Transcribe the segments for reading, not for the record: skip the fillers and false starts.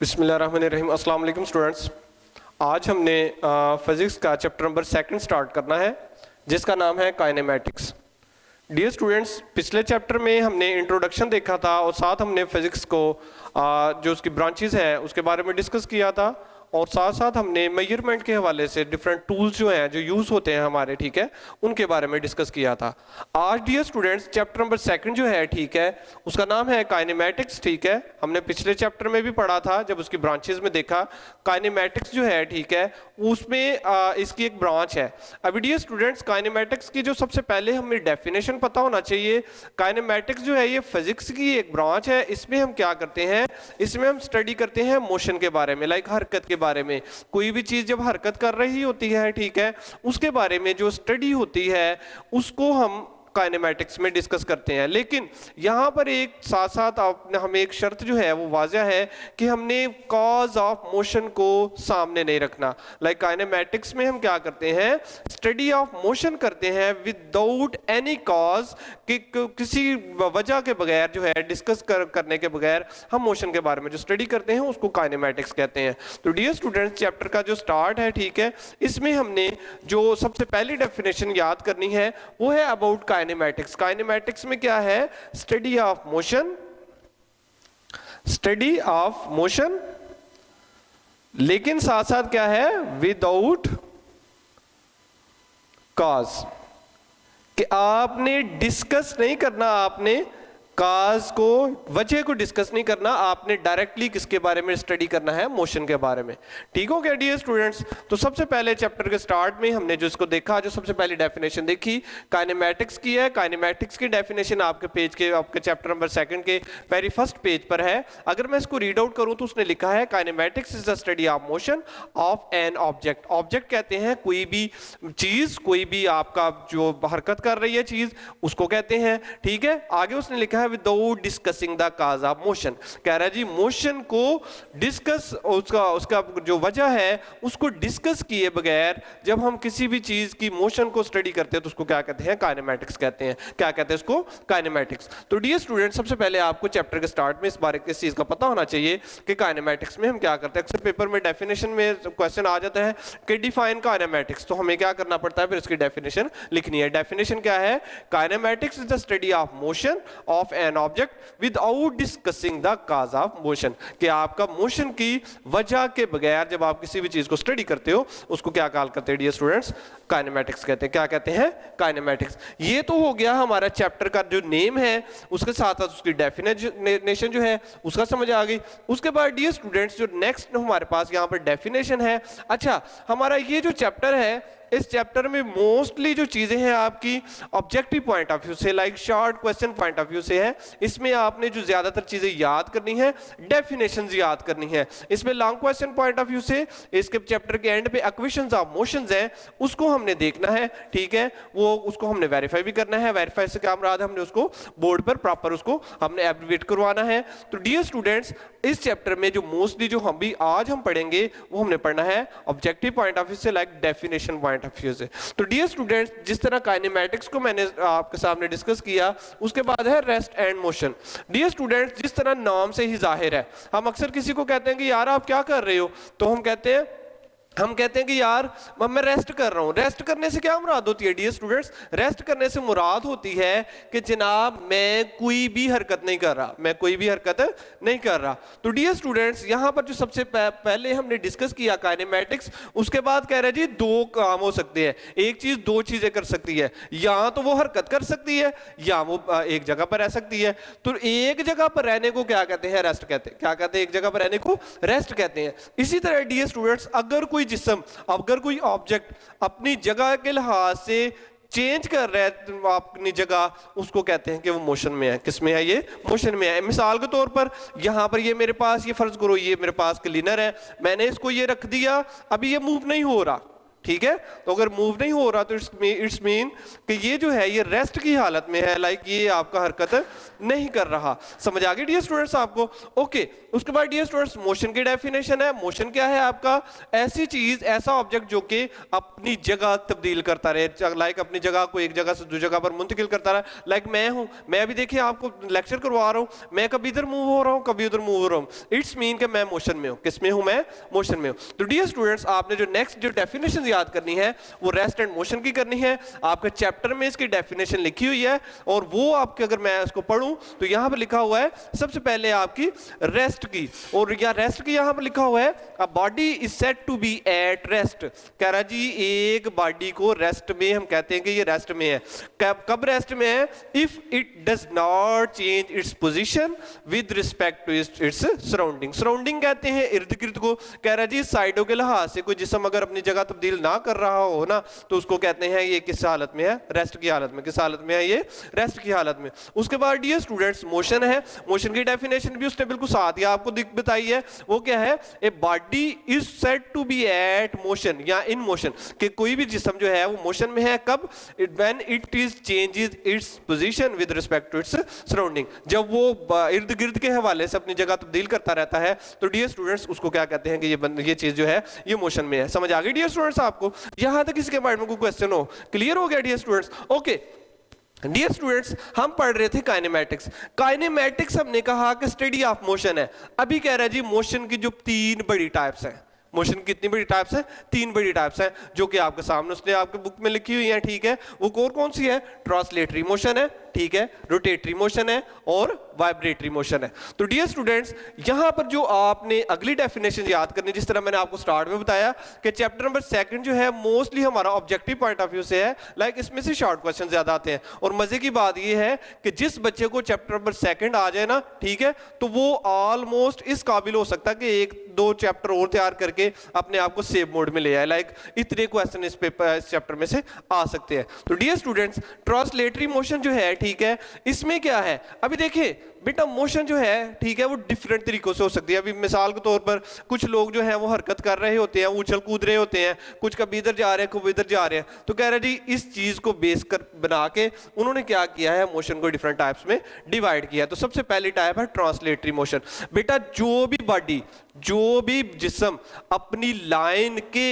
बिस्मिल्लाहिर्रहमानिर्रहीम। अस्सलाम वालेकुम स्टूडेंट्स। आज हमने फिज़िक्स का चैप्टर नंबर 2 स्टार्ट करना है जिसका नाम है काइनेमैटिक्स। डियर स्टूडेंट्स, पिछले चैप्टर में हमने इंट्रोडक्शन देखा था और साथ हमने फिज़िक्स को जो उसकी ब्रांचेस हैं उसके बारे में डिस्कस किया था और साथ साथ हमने मेजरमेंट के हवाले से डिफरेंट टूल्स जो हैं जो यूज़ होते हैं हमारे, ठीक है, उनके बारे में डिस्कस किया था। आज डियर स्टूडेंट्स चैप्टर नंबर 2 जो है, ठीक है, उसका नाम है काइनेमैटिक्स। ठीक है, हमने पिछले चैप्टर में भी पढ़ा था जब उसकी ब्रांचेस में देखा। काइनेमैटिक्स जो है, ठीक है, उसमें इसकी एक ब्रांच है। अभी डियर स्टूडेंट्स काइनेमैटिक्स की जो सबसे पहले हमें डेफिनेशन पता होना चाहिए। काइनेमैटिक्स जो है ये फिजिक्स की एक ब्रांच है। इसमें हम क्या करते हैं, इसमें हम स्टडी करते हैं मोशन के बारे में, लाइक हरकत के बारे में। कोई भी चीज जब हरकत कर रही होती है, ठीक है, उसके बारे में जो स्टडी होती है उसको हम काइनेमैटिक्स में डिस्कस करते हैं। लेकिन यहां पर एक साथ साथ हमें एक शर्त जो है वो वाज़ह है कि हमने कॉज ऑफ मोशन को सामने नहीं रखना। लाइक काइनेमैटिक्स में हम क्या करते हैं, स्टडी ऑफ मोशन करते हैं विदाउट एनी कॉज, कि किसी वजह के बगैर जो है डिस्कस करने के बगैर हम मोशन के बारे में जो स्टडी करते हैं उसको काइनेमैटिक्स कहते हैं। तो डियर स्टूडेंट्स चैप्टर का जो स्टार्ट है, ठीक है, इसमें हमने जो सबसे पहली डेफिनेशन याद करनी है वो है अबाउट काइनेमैटिक्स। काइनेमैटिक्स में क्या है, study of motion, study of motion, लेकिन साथ साथ क्या है, विदाउट कॉज, कि आपने डिस्कस नहीं करना, आपने काज को, वजह को डिस्कस नहीं करना, आपने डायरेक्टली किसके बारे में स्टडी करना है, मोशन के बारे में। ठीक हो गया डियर स्टूडेंट्स। तो सबसे पहले चैप्टर के स्टार्ट में हमने जो इसको देखा, जो सबसे पहली डेफिनेशन देखी काइनेमैटिक्स की है। काइनेमैटिक्स की डेफिनेशन आपके पेज के, आपके चैप्टर नंबर 2 के वेरी फर्स्ट पेज पर है। अगर मैं इसको रीड आउट करूं तो उसने लिखा है kinematics is the study of motion of an object. Object कहते हैं कोई भी चीज, कोई भी आपका जो हरकत कर रही है चीज, उसको कहते हैं। ठीक है, आगे उसने लिखा है without discussing the cause of motion. कह रहा है जी मोशन को डिस्कस, उसका जो वजह है उसको डिस्कस किए बगैर जब हम किसी भी चीज की मोशन को स्टडी करते हैं तो उसको क्या कहते हैं, काइनेमैटिक्स कहते हैं। क्या कहते हैं उसको, काइनेमैटिक्स। तो डियर स्टूडेंट सबसे पहले आपको चैप्टर के स्टार्ट में इस बारे किस चीज का पता होना चाहिए कि काइनेमैटिक्स में हम क्या करते हैं। अक्सर पेपर में डेफिनेशन में क्वेश्चन आ जाता है कि डिफाइन काइनेमैटिक्स, तो हमें क्या करना पड़ता है, फिर इसकी डेफिनेशन लिखनी है। डेफिनेशन क्या है, kinematics is the study of motion of an object without discussing the cause of motion, कि आपका मोशन की वजह के बगैर जब आप किसी भी चीज को स्टडी करते हो उसको क्या कॉल करते हैं डियर स्टूडेंट्स, काइनेमैटिक्स कहते हैं। क्या कहते हैं, काइनेमैटिक्स। ये तो हो गया हमारा चैप्टर का जो नेम है, उसके साथ साथ उसकी डेफिनेशन जो है उसका समझ आ गई। उसके बाद डियर स्टूडेंट्स जो नेक्स्ट हमारे पास यहाँ पर डेफिनेशन है। अच्छा, हमारा ये जो चैप्टर है, इस चैप्टर में मोस्टली जो चीजें हैं आपकी ऑब्जेक्टिव पॉइंट ऑफ व्यू से, like short question point of view से है। इसमें आपने जो ज्यादातर चीजें याद करनी है, डेफिनेशंस याद करनी है। इसमें long question point of view से इसके चैप्टर के एंड पे इक्वेशंस ऑफ मोशंस हैं, उसको हमने देखना है। ठीक है, वो उसको हमने वेरीफाई भी करना है। वेरीफाई से क्या मुराद, हमने उसको बोर्ड पर प्रॉपर उसको हमने एब्रिविएट करवाना है। तो डियर स्टूडेंट्स इस चैप्टर में जो मोस्टली जो हम भी आज हम पढ़ेंगे वो हमने पढ़ना है ऑब्जेक्टिव पॉइंट ऑफ व्यू से, like definition point of view से। तो डियर स्टूडेंट्स जिस तरह काइनेमैटिक्स को मैंने आपके सामने डिस्कस किया, उसके बाद है rest and motion. Dear students जिस तरह नाम से ही जाहिर है, हम अक्सर किसी को कहते हैं कि यार आप क्या कर रहे हो, तो हम कहते हैं कि यार मैं रेस्ट कर रहा हूं। रेस्ट करने से क्या मुराद होती है डियर स्टूडेंट्स, रेस्ट करने से मुराद होती है कि जनाब मैं कोई भी हरकत नहीं कर रहा, मैं कोई भी हरकत नहीं कर रहा। तो डियर स्टूडेंट्स यहां पर जो सबसे पहले हमने डिस्कस किया काइनेमैटिक्स, उसके बाद कह रहे हैं जी दो काम हो सकते हैं। एक चीज दो चीजें कर सकती है, या तो वो हरकत कर सकती है या वो एक जगह पर रह सकती है। तो एक जगह पर रहने को क्या कहते हैं, रेस्ट कहते हैं। क्या कहते हैं, एक जगह पर रहने को रेस्ट कहते हैं। इसी तरह डियर स्टूडेंट्स अगर कोई जिस्म, अगर कोई ऑब्जेक्ट अपनी जगह के लिहाज से चेंज कर रहा है अपनी जगह, उसको कहते हैं कि वो मोशन में है। किस में है, ये मोशन में है। मिसाल के तौर पर यहां पर ये मेरे पास, ये फर्ज करो ये मेरे पास क्लीनर है, मैंने इसको ये रख दिया, अभी ये मूव नहीं हो रहा। ठीक है। तो अगर मूव नहीं हो रहा तो इट्स मीन कि ये जो है ये रेस्ट की हालत में है, लाइक ये आपका हरकत नहीं कर रहा। समझ आ गई डियर स्टूडेंट्स आपको? ओके। उसके बाद डियर स्टूडेंट्स मोशन की डेफिनेशन है। मोशन क्या है आपका? ऐसी चीज, ऐसा ऑब्जेक्ट जो कि अपनी जगह तब्दील करता रहे, लाइक अपनी जगह को एक जगह से दूसरी जगह पर मुंतकिल करता रहे। लाइक मैं हूं, मैं अभी देखिए आपको लेक्चर करवा रहा हूं, मैं कभी इधर मूव हो रहा हूं, कभी उधर मूव हो रहा हूं। इट्स मीन कि मैं मोशन में हूं। किस में हूं? मैं मोशन में हूं। तो डियर स्टूडेंट्स आपने जो नेक्स्ट जो डेफिनेशन याद करनी है वो रेस्ट एंड मोशन की करनी है। आपके चैप्टर में इसकी डेफिनेशन लिखी हुई है और वो आपके, अगर मैं इसको पढ़ूं तो यहां पर लिखा हुआ है सबसे पहले आपकी रेस्ट की, और या रेस्ट की यहां पर लिखा हुआ है a body is said to be at rest. कह रहा जी एक बॉडी को रेस्ट में, हम कहते हैं कि ये रेस्ट में है। कब रेस्ट में है? If it does not change its position with respect to its surrounding. Surrounding कहते हैं इर्द गिर्द को। कह रहा जी साइडों के लिहाज से कोई जिस्म अगर अपनी जगह तब्दील ना कर रहा हो ना तो उसको कहते हैं ये किस हालत में है? रेस्ट की हालत में। किस हालत में है? ये रेस्ट की हालत में। उसके बाद डियर स्टूडेंट्स मोशन है। मोशन की डेफिनेशन भी उसने बिल्कुल साथ ही आपको बताई है। वो क्या है? A body is said to be at motion या इन मोशन, कि कोई भी जिस्म जो है वो मोशन में है। कब? When it is changes its position with respect to its surrounding. जब वो इर्द गिर्द के हवाले से अपनी जगह तब्दील करता रहता है तो डियर स्टूडेंट्स उसको क्या कहते हैं कि ये चीज जो है ये मोशन में है। समझ आ गई डियर स्टूडेंट्स आपको? यहां तक किसी के माइंड में कोई क्वेश्चन हो? क्लियर हो गया dear students? Okay dear students हम पढ़ रहे थे काइनेमैटिक्स। काइनेमैटिक्स हमने कहा कि स्टडी ऑफ मोशन है। अभी कह रहा है जी मोशन की जो तीन बड़ी टाइप्स हैं। मोशन की कितनी बड़ी टाइप्स है? तीन बड़ी टाइप्स हैं जो कि आपके सामने उसने आपके बुक में लिखी हुई है। ठीक है, वो कौन सी है? ट्रांसलेटरी मोशन है, ठीक है, रोटेटरी मोशन है और वाइब्रेटरी मोशन है। तो डियर स्टूडेंट्स यहां पर जो आपने अगली डेफिनेशन याद करनी, जिस तरह मैंने आपको स्टार्ट में बताया कि चैप्टर नंबर 2 जो है मोस्टली हमारा ऑब्जेक्टिव पॉइंट ऑफ व्यू से है, लाइक इसमें से शॉर्ट क्वेश्चन ज्यादा आते हैं। और मजे की बात ये है कि जिस बच्चे को चैप्टर नंबर 2 आ जाए ना, ठीक है, तो वो ऑलमोस्ट इस काबिल हो सकता है कि 1-2 चैप्टर और तैयार करके अपने आप को सेव मोड में ले आए। लाइक इतने क्वेश्चन इस चैप्टर में से आ सकते हैं। तो डियर स्टूडेंट्स ट्रांसलेटरी मोशन जो है, ठीक है, इसमें क्या है? अभी देखिए बेटा मोशन जो है, ठीक है, वो डिफरेंट तरीकों से हो सकती है। अभी मिसाल के तौर पर कुछ लोग जो हैं वो हरकत कर रहे होते हैं, उछल कूद रहे होते हैं, कुछ कभी इधर जा रहे हैं कभी इधर जा रहे हैं। तो कह रहे जी इस चीज को बेस कर बना के उन्होंने क्या किया है? मोशन को डिफरेंट टाइप्स में डिवाइड किया है। तो सबसे पहली टाइप है ट्रांसलेटरी मोशन। बेटा जो भी बॉडी, जो भी जिस्म अपनी लाइन के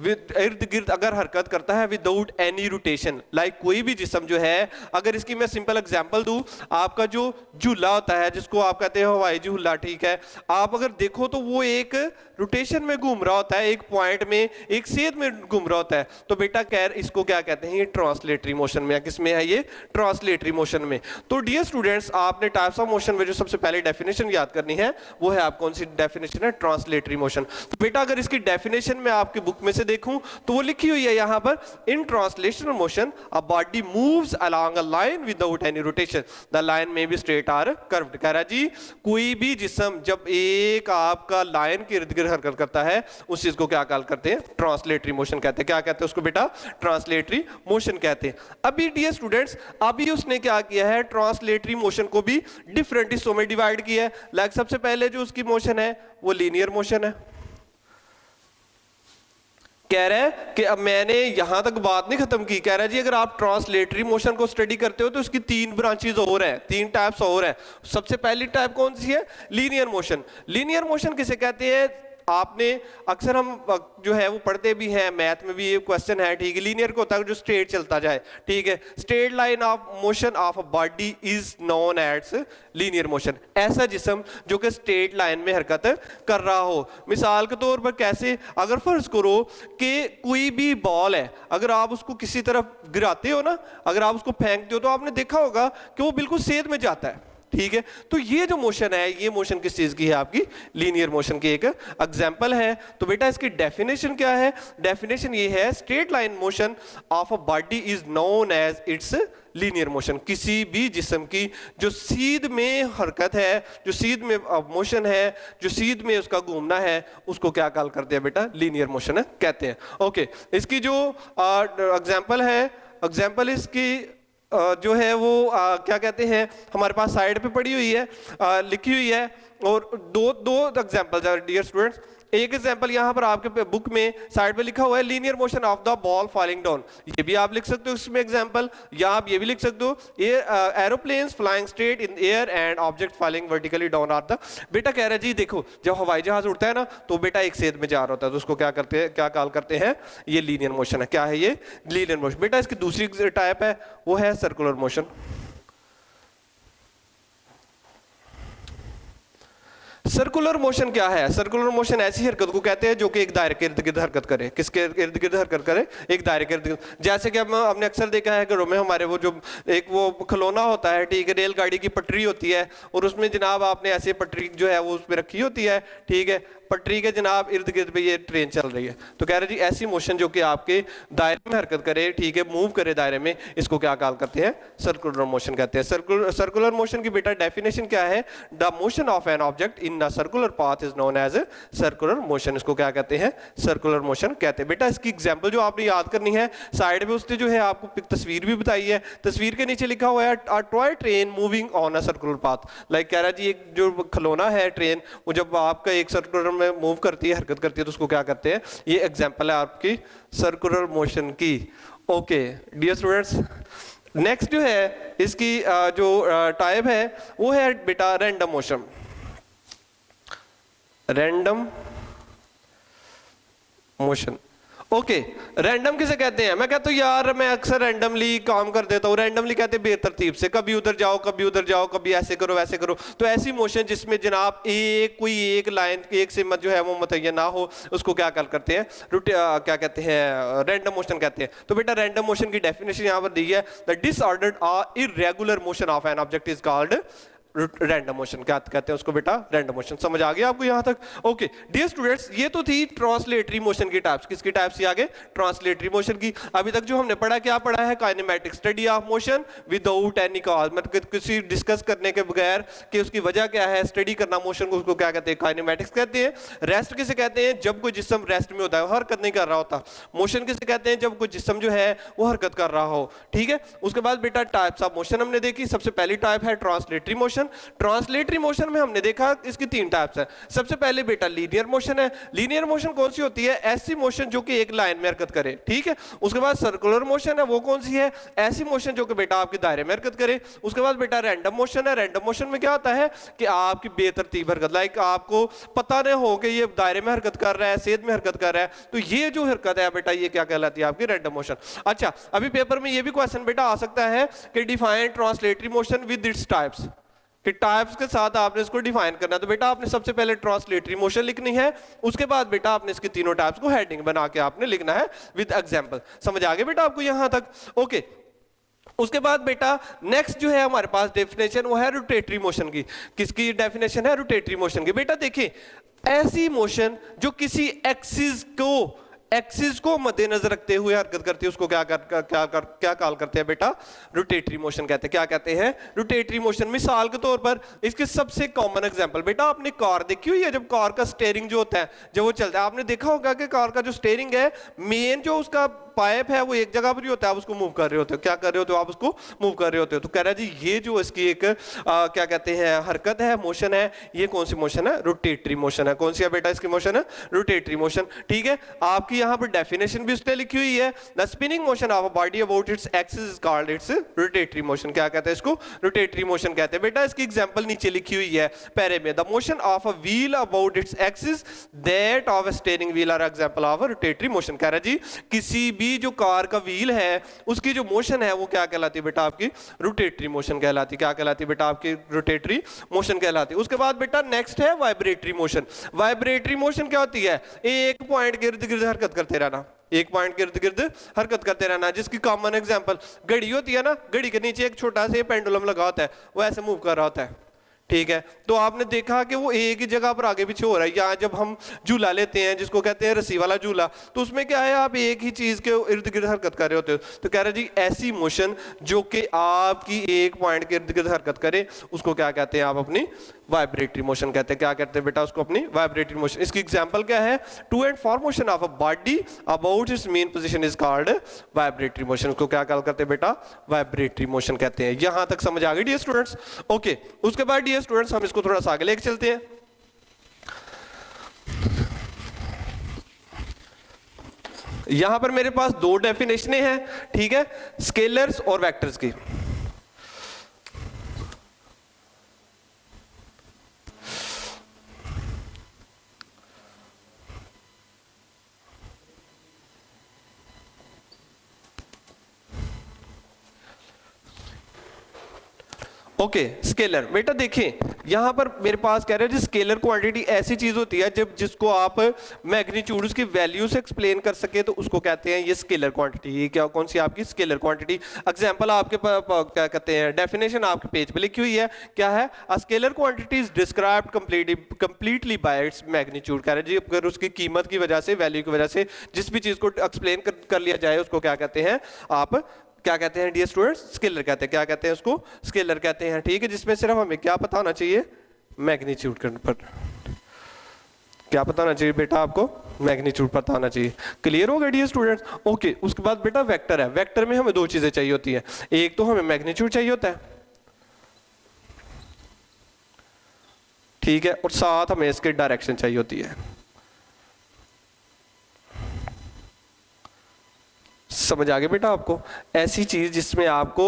इर्द गिर्द अगर हरकत करता है विदाउट एनी रोटेशन, लाइक कोई भी जिस्म जो है, अगर इसकी मैं सिंपल एग्जांपल दूं, आपका जो झूला होता है जिसको आप कहते हैं हवाई झूला, ठीक है, आप अगर देखो तो वो एक रोटेशन में घूम रहा होता है, एक पॉइंट में, एक सेध में घूम रहा होता है। तो बेटा इसको क्या कहते हैं? ये ट्रांसलेटरी मोशन में। किस में है? ये ट्रांसलेटरी मोशन में। तो डियर स्टूडेंट्स आपने टाइप्स ऑफ मोशन में जो सबसे पहले डेफिनेशन याद करनी है वो है, आप कौन सी डेफिनेशन है? Translatory motion. तो बेटा अगर इसकी डेफिनेशन में आपकी बुक में से देखूं तो वो लिखी हुई है यहां पर, इन translational motion a body moves along a line without any rotation, the line में बी स्ट्रेट आर कर्व्ड। कह रहा जी कोई भी जिस्म जब एक आपका लाइन के इर्द गिर्द हरकत करता है उस चीज को क्या कॉल करते हैं? ट्रांसलेटरी मोशन कहते हैं। क्या कहते हैं उसको बेटा? ट्रांसलेटरी मोशन कहते हैं। अभी डियर स्टूडेंट्स अभी उसने क्या किया है? ट्रांसलेटरी मोशन को भी डिफरेंट हिस्सों में डिवाइड किया है। लाइक सबसे पहले जो उसकी मोशन है वो लीनियर मोशन है। कह रहा है कि अब मैंने यहां तक बात नहीं खत्म की। कह रहा है जी अगर आप ट्रांसलेटरी मोशन को स्टडी करते हो तो उसकी 3 ब्रांचेस और हैं, 3 टाइप्स और हैं। सबसे पहली टाइप कौन सी है? Linear motion. लीनियर मोशन किसे कहते हैं? आपने अक्सर हम जो है वो पढ़ते भी हैं, मैथ में भी ये क्वेश्चन है, ठीक है। लीनियर को होता है जो स्ट्रेट चलता जाए, ठीक है। Straight line of motion of a body is known as linear motion. ऐसा जिस्म जो कि स्ट्रेट लाइन में हरकत कर रहा हो। मिसाल के तौर पर कैसे? अगर फर्ज करो कि कोई भी बॉल है, अगर आप उसको किसी तरफ गिराते हो ना, अगर आप उसको फेंकते हो तो आपने देखा होगा कि वो बिल्कुल सेध में जाता है, ठीक है। तो ये जो मोशन है, ये मोशन किस चीज की है? आपकी लीनियर मोशन की एक एग्जांपल है। तो बेटा इसकी डेफिनेशन क्या है? डेफिनेशन ये है, straight line motion of a body is known as its linear motion. किसी भी जिस्म की जो सीध में हरकत है, जो सीध में मोशन है, जो सीध में उसका घूमना है, उसको क्या कॉल करते हैं बेटा? लीनियर मोशन कहते हैं। ओके, इसकी जो एग्जांपल है, एग्जांपल इसकी जो है वो क्या कहते हैं, हमारे पास साइड पे पड़ी हुई है, लिखी हुई है और दो दो एग्जांपल्स हैं डियर स्टूडेंट्स। एक एग्जांपल यहाँ पर आपके बुक में साइड पे लिखा हुआ है linear motion of the ball falling down, ये भी आप लिख सकते हो इसमें एग्जांपल, या आप ये भी लिख सकते हो aeroplanes flying straight in air and object falling vertically down are the. बेटा कह रहा है जी देखो जब हवाई जहाज उड़ता है ना तो बेटा एक सेध में जा रहा होता है तो उसको क्या करते हैं, क्या कॉल करते हैं, ये लीनियर मोशन है। क्या है ये? Linear motion. बेटा इसकी दूसरी टाइप है वो है सर्कुलर मोशन। सर्कुलर मोशन क्या है? सर्कुलर मोशन ऐसी हरकत को कहते हैं जो कि एक दायरे के इर्द गिर्द हरकत करे। किसके इर्द गिर्द हरकत करे? एक दायरे के इर्द गिर्द। जैसे कि हमने अक्सर देखा है घरों में हमारे वो जो एक वो खिलौना होता है, ठीक है, रेलगाड़ी की पटरी होती है और उसमें जनाब आपने ऐसे पटरी जो है वो उसमें रखी होती है, ठीक है, पटरी के जनाब इर्द गिर्द पे ये ट्रेन चल रही है। तो कह रहे जी ऐसी मोशन जो कि आपके दायरे में हरकत करे, ठीक है, मूव करे दायरे में, इसको क्या कॉल करते हैं? सर्कुलर मोशन कहते हैं। सर्कुलर मोशन की बेटा डेफिनेशन क्या है? The motion of an object in a circular path is known as circular motion. इसको क्या कहते हैं? सर्कुलर मोशन कहते हैं। बेटा इसकी एग्जांपल जो आपने याद करनी है, साइड में उसने जो है आपको तस्वीर भी बताई है, तस्वीर के नीचे लिखा हुआ है a toy train moving on a circular path. Like कह रहा है जी एक जो खिलौना है ट्रेन, वो जब आपका एक सर्कुलर में मूव करती है, हरकत करती है, तो उसको क्या करते हैं? ये एग्जांपल है आपकी सर्कुलर मोशन की। ओके डियर स्टूडेंट्स, नेक्स्ट जो है इसकी जो टाइप है वो है बेटा random motion. Random motion. Okay, random किसे कहते हैं? मैं कहता हूँ यार मैं अक्सर रैंडमली काम कर देता हूँ। रैंडमली कहते हैं बेतरतीब से, कभी उधर जाओ कभी उधर जाओ, कभी ऐसे करो वैसे करो। तो ऐसी मोशन जिसमें जनाब कोई एक लाइन एक सिमत जो है वो मुतय्यन ना हो, उसको क्या करते हैं? क्या कहते हैं? रैंडम मोशन कहते हैं। तो बेटा रैंडम मोशन की डेफिनेशन यहाँ पर दी है, the disordered irregular motion of an object is called random motion. क्या कहते हैं उसको बेटा? Random motion. समझ आ गया आपको यहां तक? ओके डियर स्टूडेंट्स, ये तो थी ट्रांसलेटरी मोशन की टाइप्स। किसकी टाइप्स थी आगे? ट्रांसलेटरी मोशन की। अभी तक जो हमने पढ़ा, क्या पढ़ा है? Kinematic study of motion without any cause, मतलब किसी डिस्कस करने के बगैर कि उसकी वजह क्या है, स्टडी करना मोशन को, उसको क्या कहते हैं? काइनेमैटिक्स कहते हैं। रेस्ट किसे कहते हैं? जब कोई जिस्म रेस्ट में होता है, हरकत नहीं कर रहा होता। मोशन किसे कहते हैं? जब कोई जिस्म जो है वो हरकत कर रहा हो, ठीक है। उसके बाद बेटा टाइप्स ऑफ मोशन हमने देखी। सबसे पहली टाइप है ट्रांसलेटरी मोशन। ट्रांसलेटरी मोशन में हमने देखा इसकी तीन टाइप्स है। सबसे पहले बेटा लीनियर मोशन है। लीनियर मोशन कौन सी होती है? ऐसी मोशन जो कि एक लाइन में हरकत करे, ठीक है। उसके बाद सर्कुलर मोशन है, वो कौन सी है? ऐसी मोशन जो कि बेटा आपके दायरे में हरकत करे। उसके बाद बेटा रैंडम मोशन है। रैंडम मोशन में क्या होता है कि आपकी बेतरतीब हरकत, लाइक आपको पता नहीं हो कि ये दायरे में हरकत कर रहा है, सेध में हरकत कर रहा है, तो ये जो हरकत है बेटा ये क्या कहलाती है? आपकी रैंडम मोशन। अच्छा, अभी पेपर में ये भी क्वेश्चन बेटा आ सकता है कि define translatory motion with its types, कि टाइप्स के साथ आपने इसको डिफाइन करना है। तो बेटा आपने सबसे पहले ट्रांसलेटरी मोशन लिखनी है, उसके बाद बेटा आपने इसकी तीनों टाइप्स को हेडिंग बना के आपने लिखना है विद एग्जांपल। समझ आ गया बेटा आपको यहां तक? ओके, उसके बाद बेटा नेक्स्ट जो है हमारे पास डेफिनेशन वो है रोटेटरी मोशन की। किसकी डेफिनेशन है? रोटेटरी मोशन की। बेटा देखिए, ऐसी मोशन जो किसी एक्सिस को मद्देनजर रखते हुए हरकत करती है, उसको क्या कॉल करते हैं बेटा? रोटेटरी मोशन कहते हैं। क्या कहते हैं? Rotatory motion. मिसाल के तौर पर इसके सबसे कॉमन एग्जांपल, बेटा आपने कार देखी हुई है, जब कार का स्टीयरिंग जो होता है जब वो चलता है, आपने देखा होगा कि कार का जो स्टीयरिंग है, मेन जो उसका पाइप है वो एक जगह पर ही होता है, आप उसको मूव कर रहे होते हो। क्या कर रहे होते हो? आप उसको मूव कर रहे होते हो। तो कह रहा है जी ये जो इसकी एक क्या कहते हैं हरकत है, मोशन है, ये कौन सी मोशन है? रोटेटरी मोशन है। कौन सी है बेटा इसकी मोशन? है रोटेटरी मोशन, ठीक है। आपकी यहाँ पर डेफिनेशन भी उसने लिखी हुई है, the spinning motion of a body about its axis is called its rotatory motion. क्या कहते हैं इसको? रोटेटरी मोशन कहते हैं। बेटा इसकी एग्जांपल नीचे लिखी हुई है पैरे में, the motion of a wheel about its axis that of a steering wheel are example of a rotatory motion. कह रहा है जी किसी भी जो कार का व्हील है उसकी जो मोशन है वो क्या कहलाती है बेटा? आपकी रोटेटरी मोशन कहलाती है। क्या कहलाती है बेटा? आपकी रोटेटरी मोशन कहलाती है। उसके बाद बेटा नेक्स्ट है वाइब्रेटरी मोशन। वाइब्रेटरी मोशन क्या होती है? एक पॉइंट के इर्द गिर्द हरकत करते रहना, एक पॉइंट के इर्द गिर्द हरकत करते रहना। जिसकी कॉमन एग्जांपल घड़ी होती है ना, घड़ी के नीचे एक छोटा सा पेंडुलम लगा होता है, वो ऐसे मूव कर रहा होता है, ठीक है। तो आपने देखा कि वो एक ही जगह पर आगे पीछे हो रहा है। या जब हम झूला लेते हैं जिसको कहते हैं रस्सी वाला झूला, तो उसमें क्या है, आप एक ही चीज के इर्द गिर्द हरकत कर रहे होते हो। तो कह रहे जी ऐसी मोशन जो कि आपकी एक पॉइंट के इर्द गिर्द हरकत करे, उसको क्या कहते हैं आप? अपनी वाइब्रेटरी मोशन कहते हैं। क्या कहते हैं बेटा उसको? अपनी वाइब्रेटरी मोशन। इसकी एग्जांपल क्या है? To and fro motion of a body about its mean position is called vibratory motion. उसको क्या कॉल करते हैं बेटा? वाइब्रेटरी मोशन कहते हैं। यहां तक समझ आ गई डियर स्टूडेंट्स? ओके, उसके बाद डियर स्टूडेंट्स हम इसको थोड़ा सा आगे लेके चलते हैं। यहां पर मेरे पास दो डेफिनेशन हैं, ठीक है, स्केलर्स और वेक्टर्स की। ओके, स्केलर बेटा देखिए यहां पर मेरे पास कह रहे हैं स्केलर क्वांटिटी ऐसी चीज होती है जब जिसको आप मैग्नीट्यूड उसकी वैल्यू से एक्सप्लेन कर सके तो उसको कहते हैं ये स्केलर क्वांटिटी। ये क्या कौन सी आपकी स्केलर क्वांटिटी? एग्जांपल आपके क्या कहते हैं, डेफिनेशन आपके पेज पे लिखी हुई है, क्या है? A scalar quantity is described completely by its magnitude. कह रहे जी अगर उसकी कीमत की वजह से, वैल्यू की वजह से जिस भी चीज को एक्सप्लेन कर लिया जाए उसको क्या कहते हैं? आप क्या कहते हैं डियर स्टूडेंट्स? स्केलर कहते हैं। क्या कहते हैं उसको? स्केलर कहते हैं, ठीक है, जिसमें सिर्फ हमें क्या पता होना चाहिए? मैग्नीट्यूड पर। क्या पता होना चाहिए बेटा आपको? मैग्नीट्यूड पता होना चाहिए। क्लियर हो गया डियर स्टूडेंट्स? ओके, उसके बाद बेटा वेक्टर है। वेक्टर में हमें दो चीजें चाहिए होती है, एक तो हमें मैग्नीट्यूड चाहिए होता है, ठीक है, और साथ हमें इसके डायरेक्शन चाहिए होती है। समझ आ गया बेटा आपको? ऐसी चीज जिसमें आपको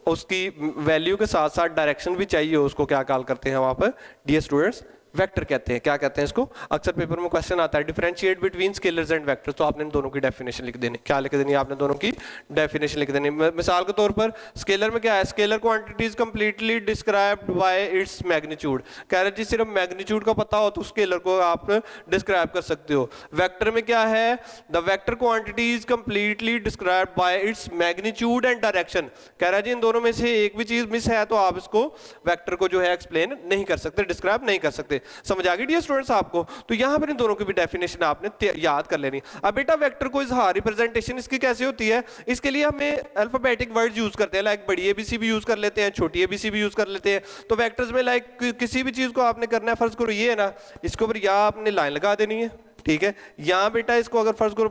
उसकी वैल्यू के साथ साथ डायरेक्शन भी चाहिए हो, उसको क्या कॉल करते हैं वहां पर डियर स्टूडेंट्स? वेक्टर कहते हैं। क्या कहते हैं इसको? अक्सर पेपर में क्वेश्चन आता है differentiate between scalars and vectors, तो आपने दोनों की डेफिनेशन लिख देनी। क्या लिख देनी है आपने? दोनों की डेफिनेशन लिख देनी। मिसाल के तौर पर स्केलर में क्या है? Scalar quantity is completely described bye its magnitude. कह रहे जी सिर्फ मैग्नीट्यूड का पता हो तो स्केलर को आप डिस्क्राइब कर सकते हो। वेक्टर में क्या है? The vector quantity is completely described bye its magnitude and direction. कह रहा है जी इन दोनों में से एक भी चीज मिस है तो आप इसको वेक्टर को जो है एक्सप्लेन नहीं कर सकते, डिस्क्राइब नहीं कर सकते। समझ आ गई डियर स्टूडेंट्स आपको? तो यहां पर इन दोनों की भी डेफिनेशन आपने याद कर लेनी। अब बेटा वेक्टर को इजहार रिप्रेजेंटेशन इसकी कैसे होती है? इसके लिए हमें अल्फाबेटिक वर्ड्स यूज करते हैं, लाइक बड़ी एबीसी भी यूज कर लेते हैं, छोटी एबीसी भी यूज कर लेते हैं। तो वेक्टर्स में लाइक किसी भी चीज को आपने करना है, फर्ज करो ये है ना, इसके ऊपर या आपने लाइन लगा देनी है, ठीक है, यहाँ बेटा इसको अगर फर्ज करो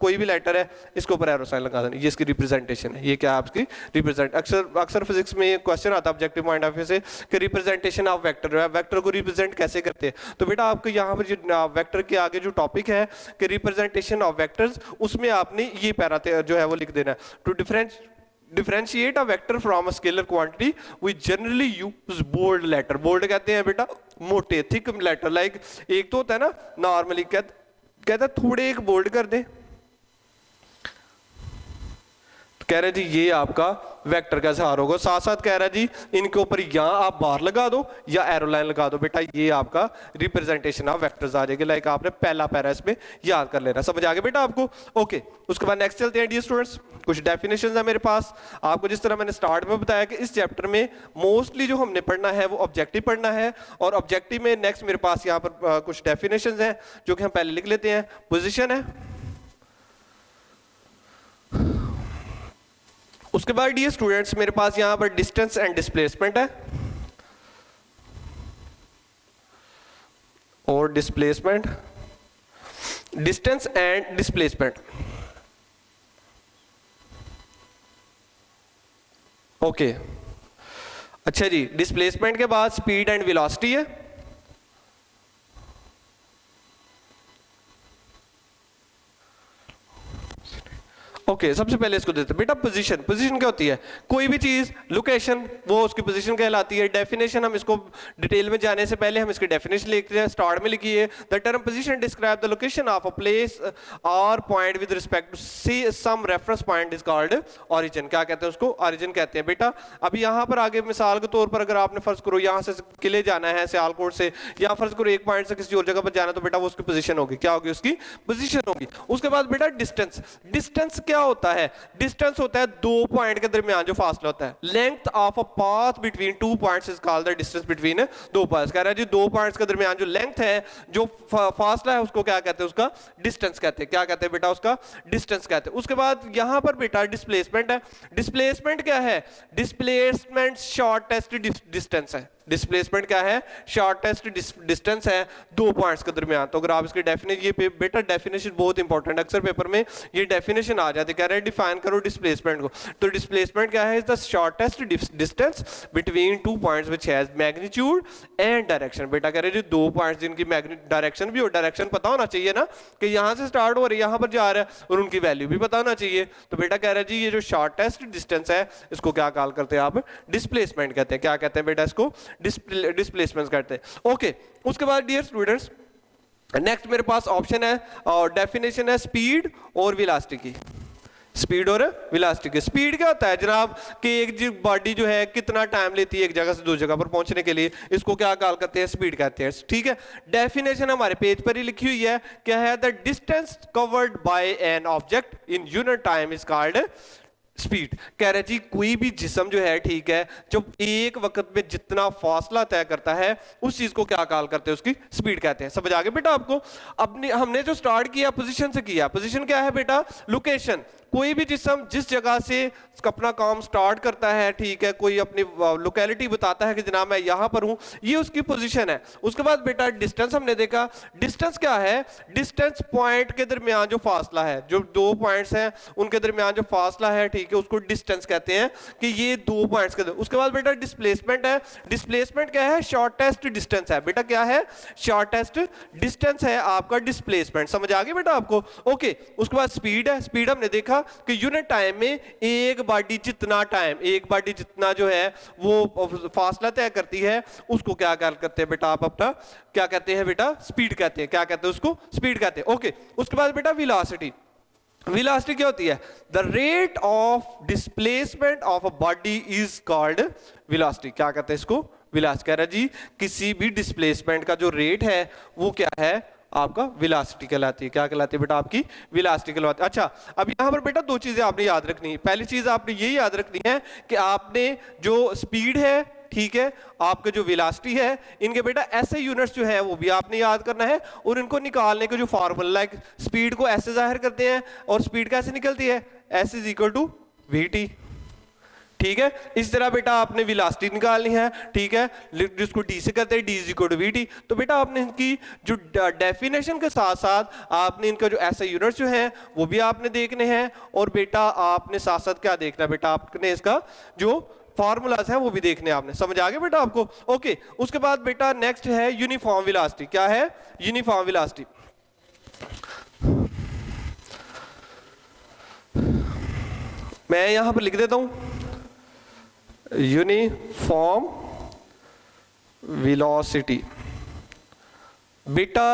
कोई भी लेटर है इसके ऊपर एरो साइन लगा देना, ये इसकी रिप्रेजेंटेशन है। ये क्या है आपकी? रिप्रेजेंट। अक्सर फिजिक्स में क्वेश्चन आता है ऑब्जेक्टिव पॉइंट ऑफ व्यू से कि रिप्रेजेंटेशन ऑफ वेक्टर है, वेक्टर को रिप्रेजेंट कैसे करते हैं। तो बेटा आपको यहाँ पर जो वेक्टर के आगे जो टॉपिक है कि रिप्रेजेंटेशन ऑफ वेक्टर्स, उसमें आपने ये पैरा जो है वो लिख देना है। To differentiate a vector from a scalar quantity we generally use bold letter। bold कहते हैं बेटा मोटे, थिक लेटर। लाइक एक तो होता है ना नॉर्मली कहता थोड़े एक बोल्ड कर दे, कह रहे जी ये आपका वेक्टर का सहारा होगा। साथ साथ कह रहा है जी इनके ऊपर यहाँ आप बार लगा दो या एरो लाइन लगा दो, बेटा ये आपका रिप्रेजेंटेशन ऑफ वेक्टर्स आ जाएगी। लाइक आपने पहला पैरा इसमें याद कर लेना। समझ आ गया बेटा आपको? ओके, उसके बाद नेक्स्ट चलते हैं डियर स्टूडेंट्स। कुछ डेफिनेशंस है मेरे पास। आपको जिस तरह मैंने स्टार्ट में बताया कि इस चैप्टर में मोस्टली जो हमने पढ़ना है वो ऑब्जेक्टिव पढ़ना है, और ऑब्जेक्टिव में नेक्स्ट मेरे पास यहाँ पर कुछ डेफिनेशंस हैं जो कि हम पहले लिख लेते हैं। पोजिशन है, उसके बाद डियर स्टूडेंट्स मेरे पास यहां पर डिस्टेंस एंड डिस्प्लेसमेंट है, और displacement, distance and displacement. Okay, अच्छा जी, डिस्प्लेसमेंट के बाद स्पीड एंड वेलोसिटी है, ओके सबसे पहले इसको देते हैं बेटा पोजीशन। पोजीशन क्या होती है? कोई भी चीज, लोकेशन, वो उसकी पोजीशन कहलाती है। डेफिनेशन हम इसको डिटेल में जाने से पहले हम इसकी डेफिनेशन लिखते हैं। स्टार्ट में लिखिए the term position describe the location of a place और point with respect to see some reference point is called origin. क्या कहते हैं उसको? ओरिजिन कहते हैं बेटा। अभी यहाँ पर आगे मिसाल के तौर पर अगर आपने फर्ज करो यहाँ से किले जाना है सियालकोट से, या फर्ज करो एक पॉइंट से किसी और जगह पर जाना, तो बेटा वो उसकी पोजीशन होगी। क्या होगी? उसकी पोजीशन होगी। उसके बाद बेटा डिस्टेंस। डिस्टेंस क्या होता है? डिस्टेंस होता है दो पॉइंट के दरमियान जो फासला होता है। Length of a path between two points is called the distance between दो पॉइंट्स। कह रहा है जी दो पॉइंट्स के दरमियान जो लेंथ है, जो फासला है, उसको क्या कहते हैं? उसका डिस्टेंस कहते हैं। क्या कहते हैं बेटा? उसका डिस्टेंस कहते हैं। उसके बाद यहां पर बेटा डिस्प्लेसमेंट है। डिस्प्लेसमेंट क्या है? डिस्प्लेसमेंट शॉर्टेस्ट डिस्टेंस है। डिस्प्लेसमेंट क्या है? शॉर्टेस्ट डिस्टेंस है दो पॉइंट्स के दरमियान। तो अगर आप इसके डेफिनेशन, ये बेटा डेफिनेशन बहुत इंपॉर्टेंट, अक्सर पेपर में ये डेफिनेशन आ जाती है, कह रहे हैं डिफाइन करो डिस्प्लेसमेंट को। तो डिस्प्लेसमेंट क्या है? Is the shortest distance between two points which has magnitude and direction. बेटा कह रहे हैं जो दो पॉइंट्स जिनकी डायरेक्शन भी हो, डायरेक्शन पता होना चाहिए ना कि यहाँ से स्टार्ट हो रही है यहाँ पर जा रहा है, और उनकी वैल्यू भी पता होना चाहिए। तो बेटा कह रहा है जी ये जो शॉर्टेस्ट डिस्टेंस है इसको क्या कॉल करते हैं आप? डिस्प्लेसमेंट कहते हैं। क्या कहते हैं बेटा? इसको डिस्प्लेसमेंट कहते हैं। ओके, उसके बाद डियर स्टूडेंट्स नेक्स्ट मेरे पास ऑप्शन है और डेफिनेशन है स्पीड और वेलोसिटी की। स्पीड और वेलोसिटी की। स्पीड क्या होता है जनाब कि एक बॉडी जो है कितना टाइम लेती है एक जगह से दूसरी जगह पर पहुंचने के लिए, इसको क्या कॉल करते हैं? स्पीड कहते हैं। ठीक है, डेफिनेशन हमारे पेज पर ही लिखी हुई है, क्या है? The distance covered by N object in unit time is called speed. कह रहे जी कोई भी जिस्म जो है, ठीक है, जब एक वक्त में जितना फासला तय करता है उस चीज को क्या कॉल करते हैं? उसकी स्पीड कहते हैं। समझ आ गया बेटा आपको? अपनी हमने जो स्टार्ट किया पोजीशन से किया। पोजीशन क्या है बेटा? लोकेशन। कोई भी जिस्म जिस जगह से अपना काम स्टार्ट करता है, ठीक है, कोई अपनी लोकेलिटी बताता है कि जनाब मैं यहां पर हूं, ये उसकी पोजीशन है। उसके बाद बेटा डिस्टेंस हमने देखा। डिस्टेंस क्या है? डिस्टेंस पॉइंट के दरमियान जो फासला है, जो दो पॉइंट्स हैं उनके दरमियान जो फासला है, ठीक है, उसको डिस्टेंस कहते हैं कि ये दो पॉइंट्स के। उसके बाद बेटा डिस्प्लेसमेंट है। डिस्प्लेसमेंट क्या है? शॉर्टेस्ट डिस्टेंस है। बेटा क्या है? शॉर्टेस्ट डिस्टेंस है आपका डिस्प्लेसमेंट। समझ आ गया बेटा आपको? ओके, उसके बाद स्पीड है। स्पीड हमने देखा कि यूनिट टाइम में एक बॉडी जितना टाइम, एक बॉडी जितना जो है वो फासला तय करती है उसको क्या करते हैं बेटा आप? अपना क्या कहते हैं बेटा? स्पीड कहते हैं। क्या कहते हैं उसको? स्पीड कहते हैं। ओके, उसके बाद बेटा वेलोसिटी। वेलोसिटी क्या होती है? The rate of displacement of a body is called velocity. क्या कहते हैं इसको? वेलोसिटी। कह रहा जी किसी भी डिस्प्लेसमेंट का जो रेट है वो क्या है? आपका वेलोसिटी कहलाती है। क्या कहलाती है बेटा? आपकी वेलोसिटी कहलाती है। अच्छा, अब यहां पर बेटा दो चीजें आपने याद रखनी है। पहली चीज आपने ये याद रखनी है कि आपने जो स्पीड है, ठीक है, आपका जो वेलोसिटी है, इनके बेटा ऐसे यूनिट्स जो है वो भी आपने याद करना है, और इनको निकालने का जो फार्मूला, लाइक स्पीड को ऐसे जाहिर करते हैं और स्पीड कैसे निकलती है? S is equal to VT। ठीक है, इस तरह बेटा आपने वेलोसिटी निकालनी है, ठीक है, जिसको D से करते हैं, D is equal to VT। तो बेटा आपने इनकी जो डेफिनेशन के साथ साथ आपने इनका जो ऐसे यूनिट्स जो हैं वो भी आपने देखने हैं, और बेटा आपने साथ साथ क्या देखना है बेटा? आपने इसका जो फॉर्मूलाज है वो भी देखने आपने। समझ आ गया बेटा आपको? ओके, उसके बाद बेटा नेक्स्ट है यूनिफॉर्म वेलोसिटी। क्या है? Uniform velocity. मैं यहां पर लिख देता हूं यूनिफॉर्म वेलोसिटी। बेटा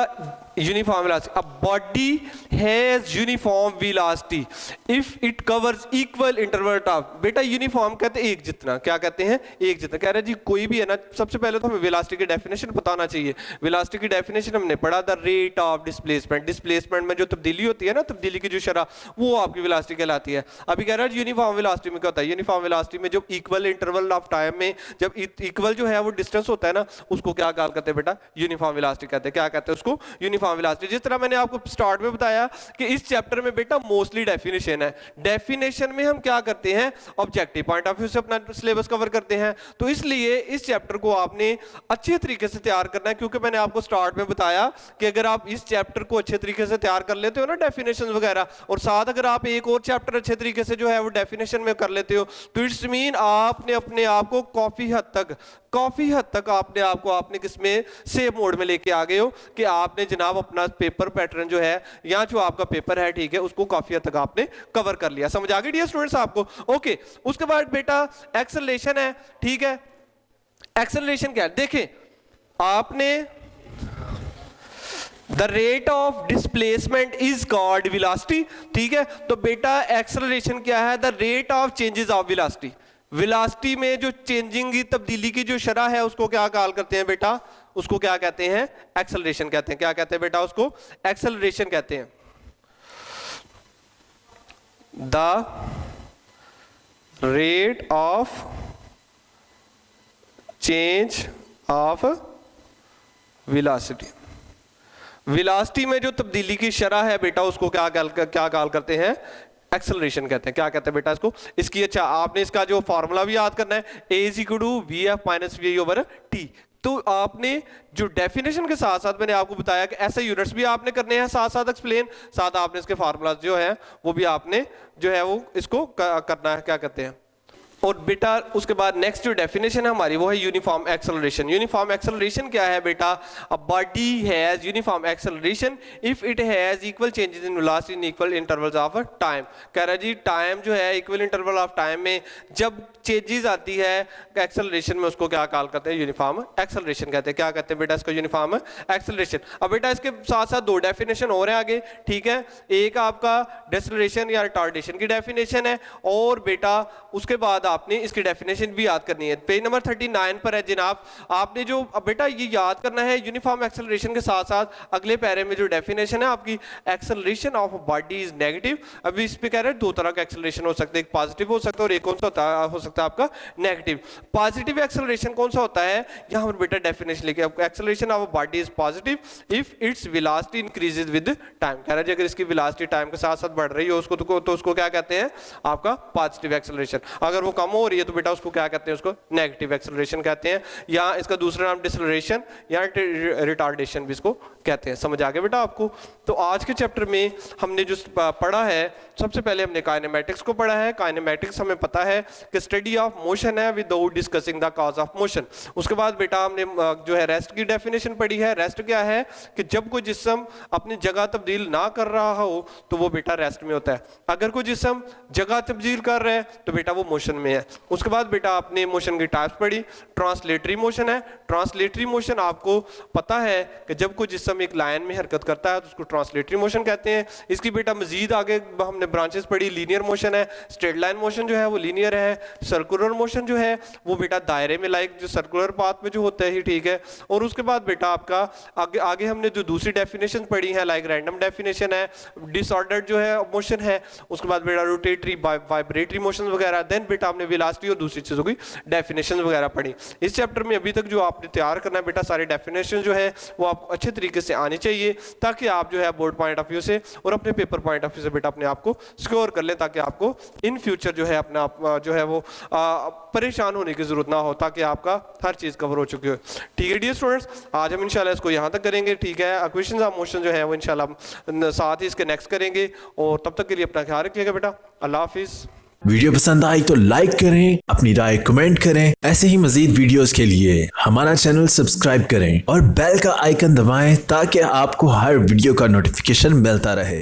uniform velocity, a body has uniform velocity if it covers equal interval of। बेटा यूनिफॉर्म कहते हैं एक जितना। क्या कहते हैं? एक जितना। कह रहे जी कोई भी है ना, सबसे पहले तो हमें वेलोसिटी की डेफिनेशन बताना चाहिए। वेलोसिटी की डेफिनेशन हमने पढ़ा, the rate of displacement. Displacement में जो तब्दीली होती है ना, तब्दीली की जो शरह, वो आपकी वेलोसिटी कहलाती है। अभी कह रहा है यूनिफॉर्म वेलोसिटी में क्या होता है? यूनिफॉर्म वेलोसिटी में जब इक्वल इंटरवल ऑफ टाइम में जब इक्वल जो है वो डिस्टेंस होता है ना, उसको क्या कॉल करते हैं बेटा? यूनिफॉर्म वेलोसिटी कहते हैं। क्या कहते हैं उसको? Uniform velocity. जिस तरह मैंने आपको स्टार्ट में बताया कि इस चैप्टर में बेटा मोस्टली डेफिनेशन है। डेफिनेशन में हम क्या करते हैं? ऑब्जेक्टिव पॉइंट ऑफ व्यू से अपना सिलेबस कवर करते हैं। तो इसलिए इस चैप्टर को आपने अच्छे तरीके से तैयार करना है, क्योंकि मैंने आपको स्टार्ट में बताया कि अगर आप इस चैप्टर को अच्छे तरीके से तैयार कर लेते हो ना, डेफिनेशन वगैरह, और साथ अगर आप एक और चैप्टर अच्छे तरीके से जो है वो डेफिनेशन में कर लेते हो, तो इट्स मीन आपने अपने आप को काफी हद तक आपने किसमें? सेव मोड में लेके आ गए हो कि आपने जनाब अपना पेपर पैटर्न जो है या जो आपका पेपर है, ठीक है, उसको काफी हद तक आपने कवर कर लिया। समझ आ गई डियर स्टूडेंट्स आपको? ओके, उसके बाद बेटा एक्सेलरेशन है। ठीक है, एक्सेलरेशन क्या है? देखें आपने the rate of displacement is called velocity. ठीक है, तो बेटा एक्सेलरेशन क्या है? The rate of changes of velocity. Velocity में जो चेंजिंग की, तब्दीली की जो शरह है उसको क्या कॉल करते हैं बेटा? उसको क्या कहते हैं? एक्सेलरेशन कहते हैं। क्या कहते हैं बेटा? उसको एक्सेलरेशन कहते हैं। The rate of change of velocity. Velocity में जो तब्दीली की शरह है बेटा उसको क्या कॉल करते हैं? एक्सेलरेशन कहते हैं। क्या कहते हैं बेटा इसको? इसकी अच्छा आपने इसका जो फॉर्मूला भी याद करना है, a is equal to V F minus V over T. तो आपने जो डेफिनेशन के साथ साथ मैंने आपको बताया कि ऐसे यूनिट्स भी आपने करने हैं साथ साथ एक्सप्लेन, साथ आपने इसके फार्मूलाज जो है वो भी आपने जो है वो इसको करना है, क्या कहते हैं। और बेटा उसके बाद नेक्स्ट जो डेफिनेशन है हमारी वो है यूनिफॉर्म एक्सेलरेशन। यूनिफॉर्म एक्सेलरेशन क्या है बेटा? A body has uniform acceleration if it has equal changes in velocity in equal intervals of time. कह रहा है जी टाइम जो है इक्वल इंटरवल ऑफ टाइम में जब चेंजेस आती है एक्सेलरेशन में, उसको क्या कॉल करते हैं? यूनिफॉर्म एक्सेलरेशन कहते हैं। क्या कहते हैं बेटा इसको? Uniform acceleration. अब बेटा इसके साथ साथ दो डेफिनेशन हो रहे हैं आगे, ठीक है। एक आपका डिसेलरेशन या रिटार्डेशन की डेफिनेशन है, और बेटा उसके बाद आपने इसकी डेफिनेशन भी याद करनी है। पेज नंबर 39 पर है जनाब। आपने जो बेटा ये याद करना है यूनिफॉर्म एक्सेलरेशन के साथ साथ अगले पैरे में जो डेफिनेशन है आपकी, acceleration of body is negative. अभी इस पे कह रहे हैं दो तरह का एक्सेलरेशन हो सकता है, एक पॉजिटिव हो सकता है और एक कौन सा हो सकता है आपका नेगेटिव। पॉजिटिव एक्सेलरेशन कौन सा होता है? यहाँ पर बेटा डेफिनेशन लिखे, acceleration of body is positive if its velocity increases with time. कह रहा है अगर इसकी वेलोसिटी टाइम के साथ साथ बढ़ रही हो उसको तो उसको क्या कहते हैं? आपका पॉजिटिव एक्सेलरेशन। अगर वो कम हो रही है तो बेटा उसको क्या कहते हैं? उसको नेगेटिव एक्सेलरेशन कहते हैं, या इसका दूसरा नाम डिसेलरेशन या रिटार्डेशन भी इसको कहते हैं। समझ आ गया बेटा आपको? तो आज के चैप्टर में हमने जो पढ़ा है, सबसे पहले हमने काइनेमैटिक्स को पढ़ा है। काइनेमैटिक्स हमें पता है कि स्टडी ऑफ मोशन है without discussing the cause of motion. उसके बाद बेटा हमने जो है रेस्ट की डेफिनेशन पढ़ी है। रेस्ट क्या है? कि जब कोई जिस्म अपनी जगह तब्दील ना कर रहा हो तो वो बेटा रेस्ट में होता है। अगर कोई जिस्म जगह तब्दील कर रहा है तो बेटा वो मोशन में है। उसके बाद बेटा आपने मोशन की टाइप्स पढ़ी। ट्रांसलेटरी मोशन है। ट्रांसलेटरी मोशन आपको पता है कि जब कोई जिस्म एक लाइन में हरकत करता है तो उसको ट्रांसलेटरी मोशन कहते हैं। इसकी बेटा मजीद आगे हमने ब्रांचेस पढ़ी। लीनियर मोशन है, स्ट्रेट लाइन मोशन जो है वो लीनियर है, सर्कुलर मोशन जो है वो बेटा दायरे में लाइक जो सर्कुलर पाथ में जो होता है ही, ठीक है। और उसके बाद बेटा आपका आगे हमने जो दूसरी डेफिनेशन पढ़ी है लाइक रैंडम डेफिनेशन है, डिसऑर्डर्ड जो है मोशन है, उसके बाद बेटा रोटेटरी वाइब्रेटरी मोशन वगैरह। देन बेटा आपने वेलोसिटी और दूसरी चीजों की डेफिनेशन वगैरह पढ़ी। इस चैप्टर में अभी तक जो आपने तैयार करना है बेटा, सारी डेफिनेशन जो है वो आपको अच्छे तरीके से आनी चाहिए ताकि आप जो है बोर्ड पॉइंट ऑफ व्यू से और अपने पेपर पॉइंट ऑफ व्यू से बेटा अपने आप को स्कोर कर लें, ताकि आपको इन फ्यूचर जो है अपना जो है वो परेशान होने की जरूरत ना हो, ताकि आपका हर चीज कवर हो चुकी हो। ठीक है डियर स्टूडेंट्स, आज हम इंशाल्लाह इसको यहाँ तक करेंगे, ठीक है। क्वेश्चंस ऑफ मोशन जो है वो इंशाल्लाह साथ ही इसके नेक्स्ट करेंगे, और तब तक के लिए अपना ख्याल रखिएगा बेटा। अल्लाह हाफिज। वीडियो पसंद आई तो लाइक करें, अपनी राय कमेंट करें। ऐसे ही मजीद वीडियोस के लिए हमारा चैनल सब्सक्राइब करें और बेल का आइकन दबाएं ताकि आपको हर वीडियो का नोटिफिकेशन मिलता रहे।